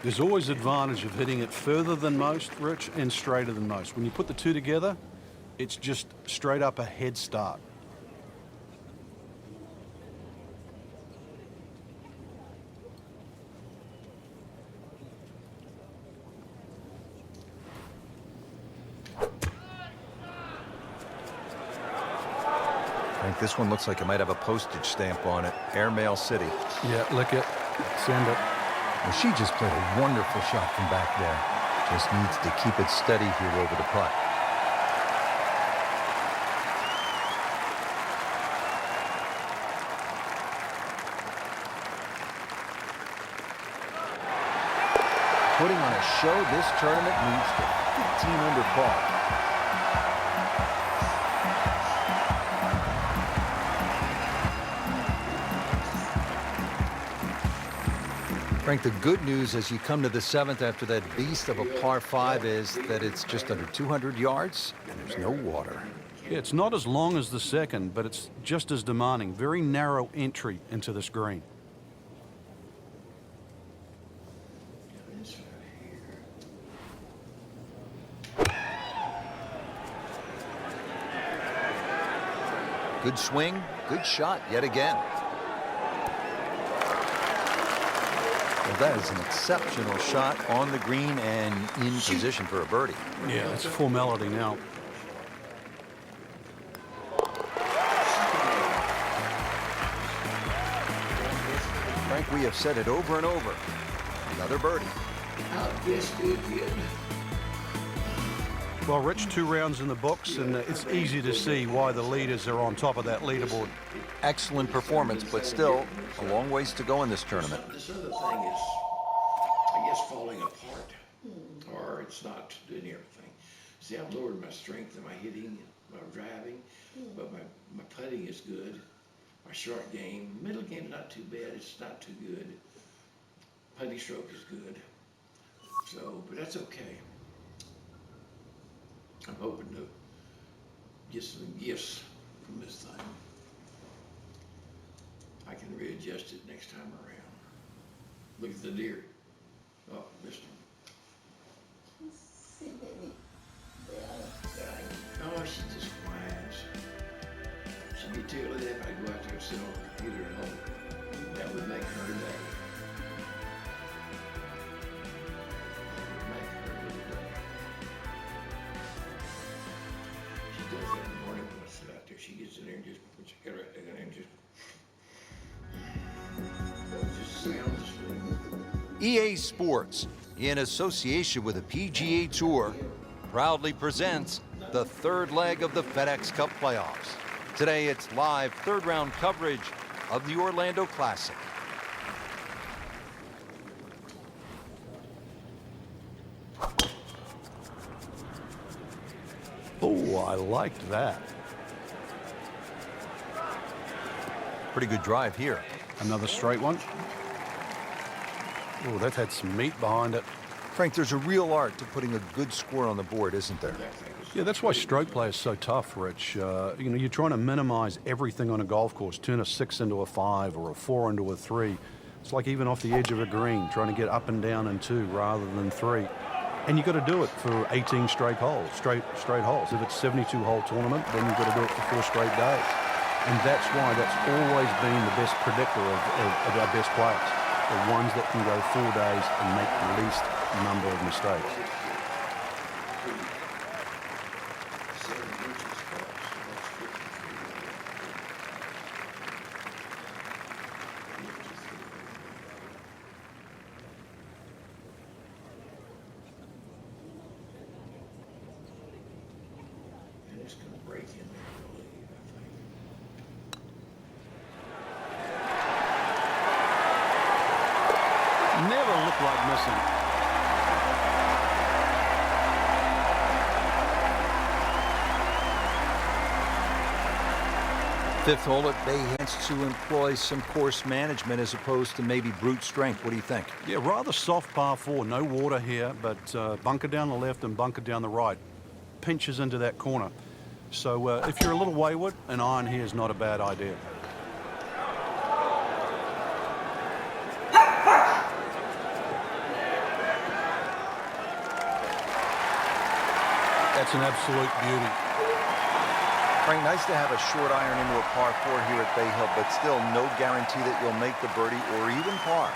There's always advantage of hitting it further than most, Rich, and straighter than most. When you put the two together, it's just straight up a head start. I think this one looks like it might have a postage stamp on it. Airmail City. Yeah, lick it, send it. Well, she just played a wonderful shot from back there. Just needs to keep it steady here over the putt. Putting on a show, this tournament needs to 15 under par. Frank, the good news as you come to the 7th after that beast of a par 5 is that it's just under 200 yards and there's no water. Yeah, it's not as long as the second, but it's just as demanding. Very narrow entry into this green. Good swing, good shot yet again. Well, that is an exceptional shot on the green and in position for a birdie. Yeah, it's formality now. Frank, we have said it over and over. Another birdie. Well, Rich, 2 rounds in the books, and it's easy to see why the leaders are on top of that leaderboard. Excellent performance, but still a long ways to go in this tournament. This other thing is, I guess, falling apart, or it's not doing everything. See, I've lowered my strength in my hitting, my driving, but my putting is good. My short game, middle game, not too bad. It's not too good. Putting stroke is good. So, but that's okay. I'm hoping to get some gifts from this thing. I can readjust it next time around. Look at the deer. Oh, missed him. Oh, she just whines. She'd be tickled if I go out there and sit on the computer at home. That would make her day. That would make her little day. She does that in the morning when I sit out there. She gets in there and just puts her head right there and just sounds asleep. EA Sports, in association with the PGA Tour, proudly presents the 3rd leg of the FedEx Cup playoffs. Today, it's live 3rd round coverage of the Orlando Classic. Oh, I liked that. Pretty good drive here. Another straight one. Oh, that had some meat behind it. Frank, there's a real art to putting a good score on the board, isn't there? Yeah, that's why stroke play is so tough, Rich. You know, you're trying to minimize everything on a golf course. Turn a 6 into a 5 or a 4 into a 3. It's like even off the edge of a green, trying to get up and down in 2 rather than 3. And you've got to do it for 18 straight holes, straight holes. If it's a 72-hole tournament, then you've got to do it for 4 straight days. And that's why that's always been the best predictor of our best players. The ones that can go 4 days and make the least number of mistakes. It's going to break in there, I believe, I think. Never looked like missing. Fifth hole at Bay has to employ some course management as opposed to maybe brute strength. What do you think? Yeah, rather soft par 4. No water here, but bunker down the left and bunker down the right. Pinches into that corner. So if you're a little wayward, an iron here is not a bad idea. That's an absolute beauty. Frank, nice to have a short iron into a par 4 here at Bay Hill, but still no guarantee that you'll make the birdie or even par.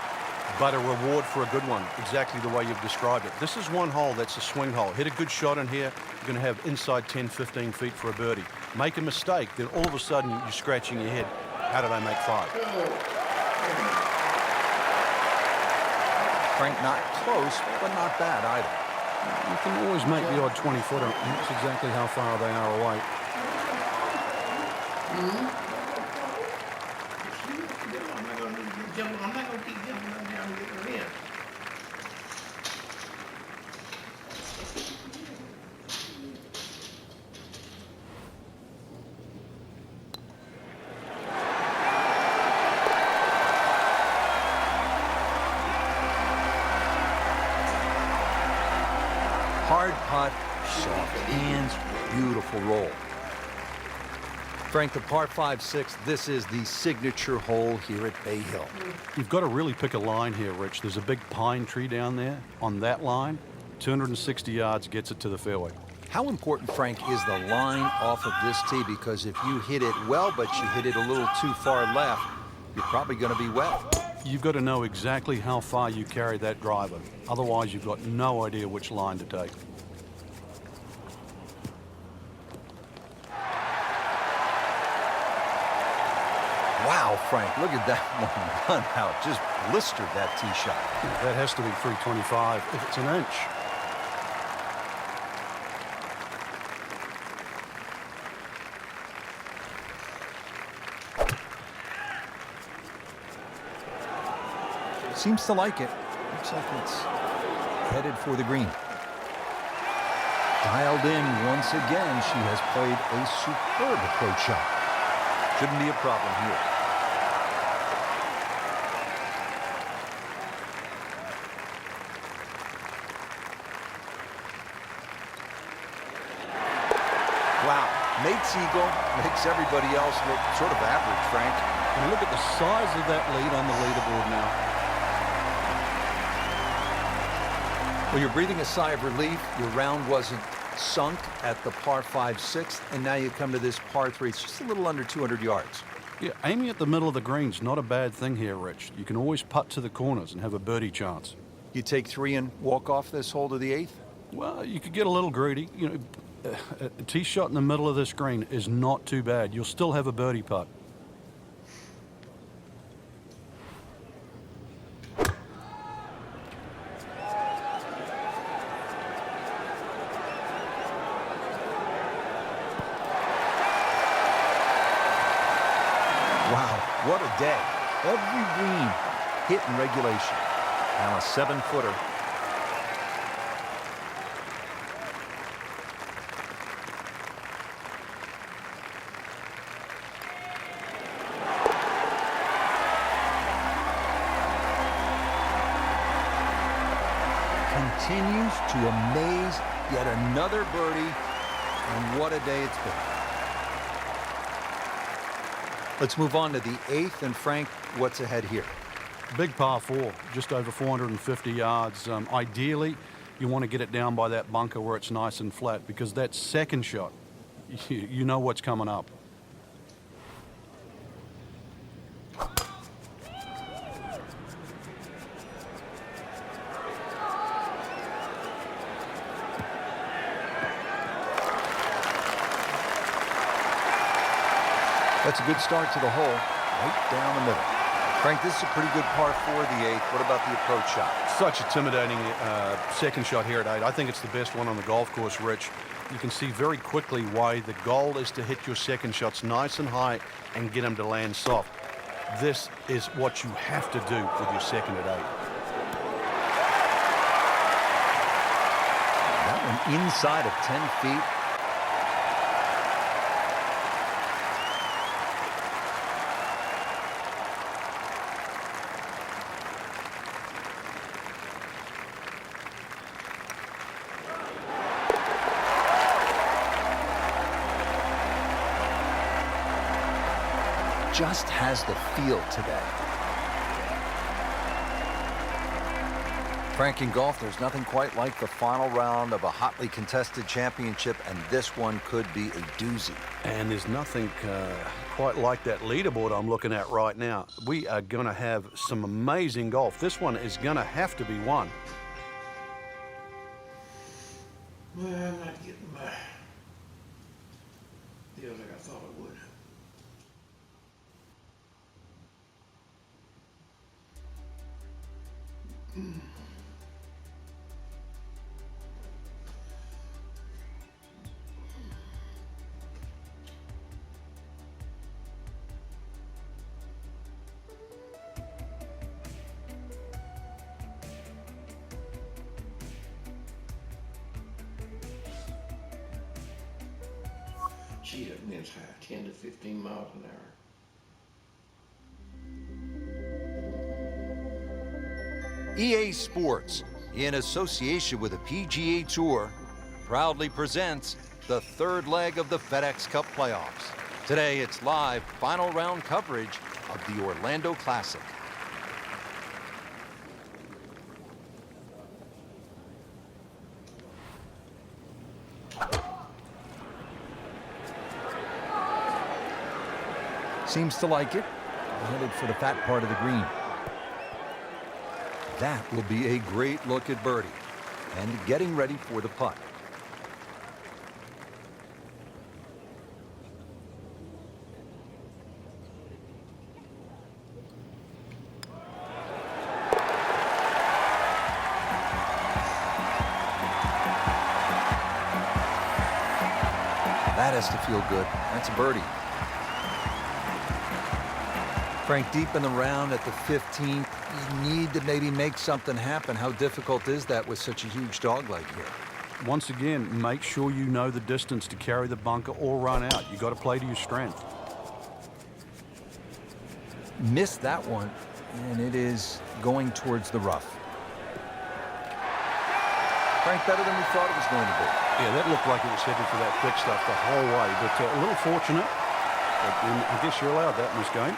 But a reward for a good one, exactly the way you've described it. This is one hole that's a swing hole. Hit a good shot in here, you're going to have inside 10, 15 feet for a birdie. Make a mistake, then all of a sudden you're scratching your head. How did I make 5? Frank, not close, but not bad either. You can always make the odd 20-footer. That's exactly how far they are away. I'm not going to keep jumping up down and getting her in. Hard putt, soft hands, beautiful roll. Frank, the par 5-6, this is the signature hole here at Bay Hill. You've got to really pick a line here, Rich. There's a big pine tree down there. On that line, 260 yards gets it to the fairway. How important, Frank, is the line off of this tee? Because if you hit it well, but you hit it a little too far left, you're probably going to be wet. You've got to know exactly how far you carry that driver. Otherwise, you've got no idea which line to take. Wow, Frank, look at that one run out. Just blistered that tee shot. That has to be 325 if it's an inch. Seems to like it. Looks like it's headed for the green. Dialed in once again. She has played a superb approach shot. Shouldn't be a problem here. Wow, Nate Siegel makes everybody else look sort of average, Frank. And look at the size of that lead on the leaderboard now. Well, you're breathing a sigh of relief. Your round wasn't sunk at the par 5-6, and now you come to this par 3. It's just a little under 200 yards. Yeah, aiming at the middle of the green's not a bad thing here, Rich. You can always putt to the corners and have a birdie chance. You take 3 and walk off this hole to the 8th? Well, you could get a little greedy. You know, a tee shot in the middle of this green is not too bad. You'll still have a birdie putt. Wow, what a day. Every green hit in regulation. Now a 7-footer. Continues to amaze. Yet another birdie. And what a day it's been. Let's move on to the 8th. And Frank, what's ahead here? Big par 4, just over 450 yards. Ideally, you want to get it down by that bunker where it's nice and flat, because that second shot, you know what's coming up. That's a good start to the hole, right down the middle. Frank, this is a pretty good par 4, the 8th. What about the approach shot? Such intimidating second shot here at 8. I think it's the best one on the golf course, Rich. You can see very quickly why the goal is to hit your second shots nice and high and get them to land soft. This is what you have to do with your second at 8. That one inside of 10 feet. Just has the feel today. Frank, in golf, there's nothing quite like the final round of a hotly contested championship, and this one could be a doozy. And there's nothing quite like that leaderboard I'm looking at right now. We are going to have some amazing golf. This one is going to have to be won. Well, I'm not getting my deal like I thought I would. Gee, that wind's high, 10 to 15 miles an hour. EA Sports, in association with the PGA Tour, proudly presents the third leg of the FedEx Cup playoffs. Today, it's live final round coverage of the Orlando Classic. Seems to like it. Headed for the fat part of the green. That will be a great look at birdie. And getting ready for the putt. That has to feel good. That's a birdie. Frank, deep in the round at the 15th, you need to maybe make something happen. How difficult is that with such a huge dog leg here? Once again, make sure you know the distance to carry the bunker or run out. You got to play to your strength. Missed that one, and it is going towards the rough. Frank, better than we thought it was going to be. Yeah, that looked like it was headed for that quick stuff the whole way, but a little fortunate. But I guess you're allowed that in this game.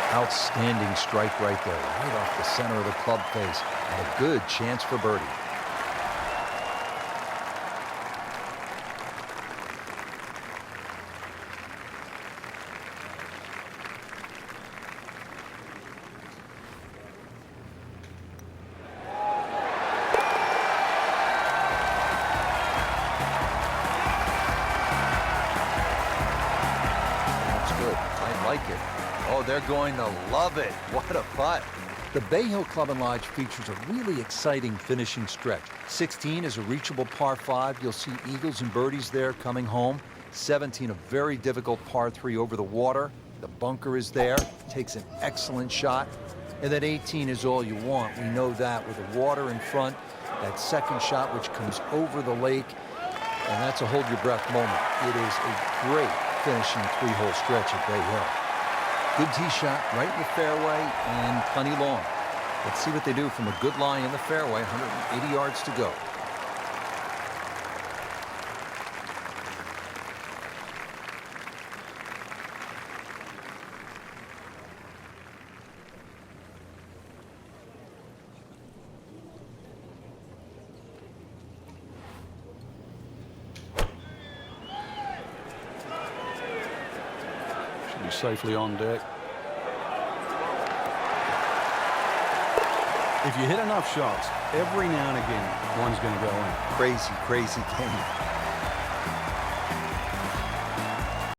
Outstanding strike right there, right off the center of the club face, and a good chance for birdie. That's good. I like it. Oh, they're going to love it. What a putt. The Bay Hill Club and Lodge features a really exciting finishing stretch. 16 is a reachable par 5. You'll see eagles and birdies there coming home. 17, a very difficult par 3 over the water. The bunker is there. Takes an excellent shot. And then 18 is all you want. We know that with the water in front. That second shot, which comes over the lake. And that's a hold-your-breath moment. It is a great finishing 3-hole stretch at Bay Hill. Good tee shot right in the fairway and plenty long. Let's see what they do from a good lie in the fairway. 180 yards to go. Should be safely on deck. If you hit enough shots, every now and again, one's going to go in. Crazy, crazy game.